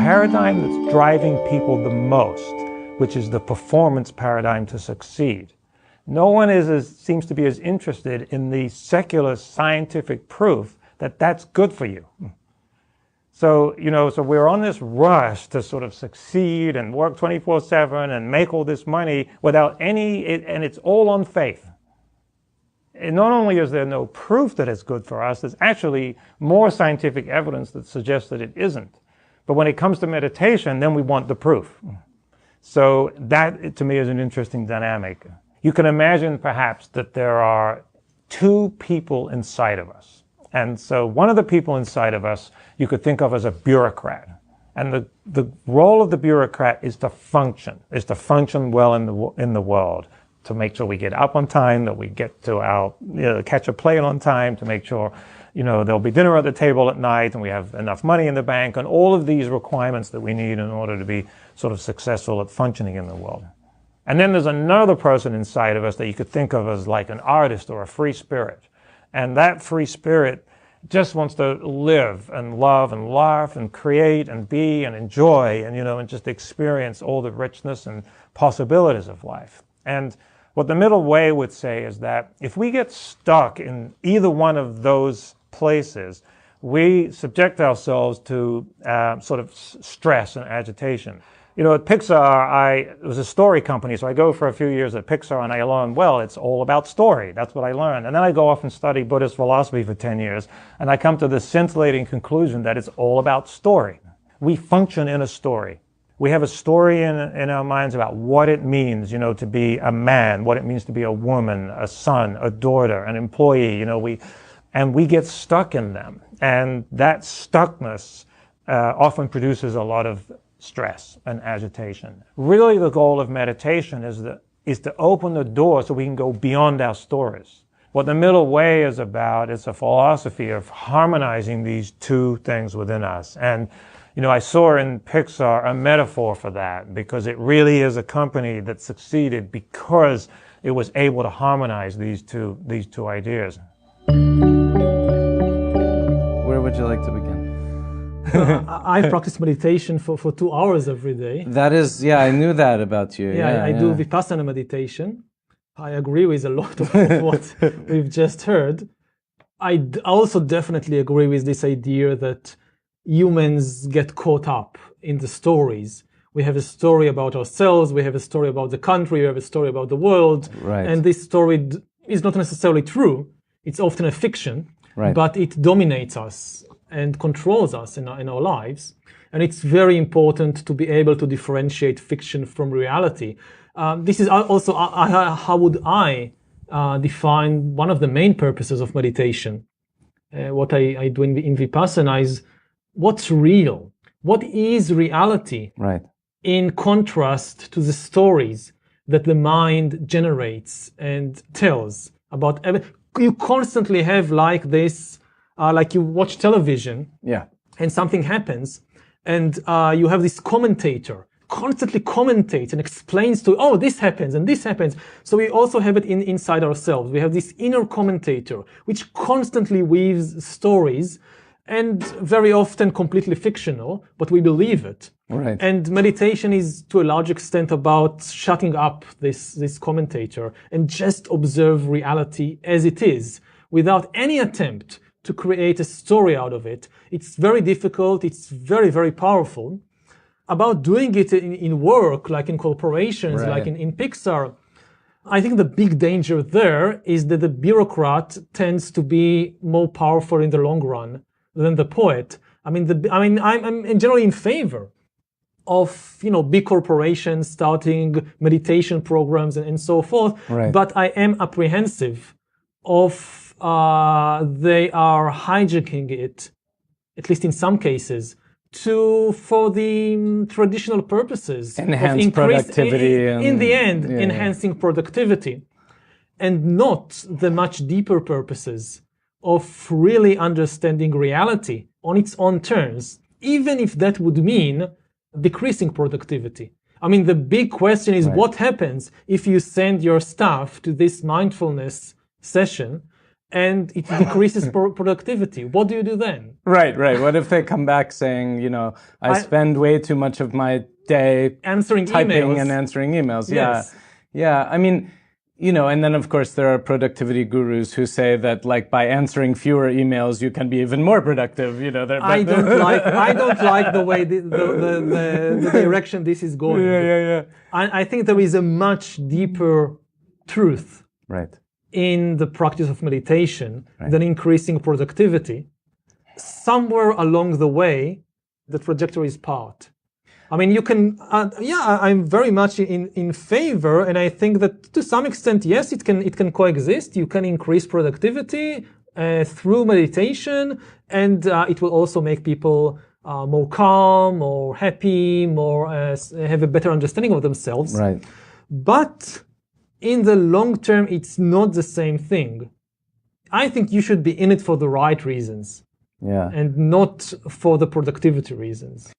paradigm that's driving people the most, which is the performance paradigm to succeed. No one seems to be as interested in the secular scientific proof that that's good for you. So, so we're on this rush to sort of succeed and work 24/7 and make all this money without and it's all on faith. And not only is there no proof that it's good for us, there's actually more scientific evidence that suggests that it isn't. But when it comes to meditation, then we want the proof. So that, to me, is an interesting dynamic. You can imagine, perhaps, that there are two people inside of us. And so one of the people inside of us you could think of as a bureaucrat. And the role of the bureaucrat is to function well in the world, to make sure we get up on time, that we get to catch a plane on time, to make sure, there'll be dinner at the table at night and we have enough money in the bank, and all of these requirements that we need in order to be sort of successful at functioning in the world. And then there's another person inside of us that you could think of as like an artist or a free spirit. And that free spirit just wants to live and love and laugh and create and be and enjoy and, and just experience all the richness and possibilities of life. And what the middle way would say is that if we get stuck in either one of those places, we subject ourselves to sort of stress and agitation. At Pixar, it was a story company, so I go for a few years at Pixar and I learn, well, it's all about story. That's what I learned. And then I go off and study Buddhist philosophy for 10 years, and I come to the scintillating conclusion that it's all about story. We function in a story. We have a story in our minds about what it means, to be a man, what it means to be a woman, a son, a daughter, an employee, and we get stuck in them. And that stuckness often produces a lot of stress and agitation. Really, the goal of meditation is to open the door so we can go beyond our stories. What the middle way is about is a philosophy of harmonizing these two things within us. And I saw in Pixar a metaphor for that, because it really is a company that succeeded because it was able to harmonize these two ideas. Where would you like to begin? I practice meditation for 2 hours every day. That is, I knew that about you. I do Vipassana meditation. I agree with a lot of what we've just heard. I also definitely agree with this idea that humans get caught up in the stories. We have a story about ourselves, we have a story about the country, we have a story about the world. Right. And this story is not necessarily true. It's often a fiction, right, but it dominates us and controls us in our lives. And it's very important to be able to differentiate fiction from reality. This is also how would I define one of the main purposes of meditation. What I do in Vipassana is what's real? What is reality? Right. In contrast to the stories that the mind generates and tells about everything. You constantly have like this, like you watch television, and something happens, and you have this commentator constantly commentates and explains to, oh, this happens and this happens. So we also have it inside ourselves. We have this inner commentator, which constantly weaves stories, and very often completely fictional, but we believe it. Right. And meditation is to a large extent about shutting up this commentator and just observe reality as it is, without any attempt to create a story out of it. It's very difficult. It's very, very powerful. About doing it in work, like in corporations, right, like in Pixar, I think the big danger there is that the bureaucrat tends to be more powerful in the long run than the poet. I'm generally in favor of, big corporations starting meditation programs and so forth. Right. But I am apprehensive of they are hijacking it, at least in some cases, for the traditional purposes. Enhance productivity. In the end, enhancing productivity, and not the much deeper purposes of really understanding reality on its own terms, even if that would mean decreasing productivity. I mean, the big question is, right, what happens if you send your staff to this mindfulness session and it decreases productivity. What do you do then? Right. What if they come back saying, I spend way too much of my day answering typing emails. and answering emails? Yes. Yeah. I mean, and then of course there are productivity gurus who say that like by answering fewer emails you can be even more productive. I don't like the way the direction this is going. Yeah. I think there is a much deeper truth. Right. In the practice of meditation than increasing productivity. Somewhere along the way, the trajectory is part. I mean, you can, I'm very much in favor, and I think that to some extent, yes, it can coexist. You can increase productivity through meditation, and it will also make people more calm, more happy, more have a better understanding of themselves. Right. But in the long term, it's not the same thing. I think you should be in it for the right reasons. Yeah. And not for the productivity reasons.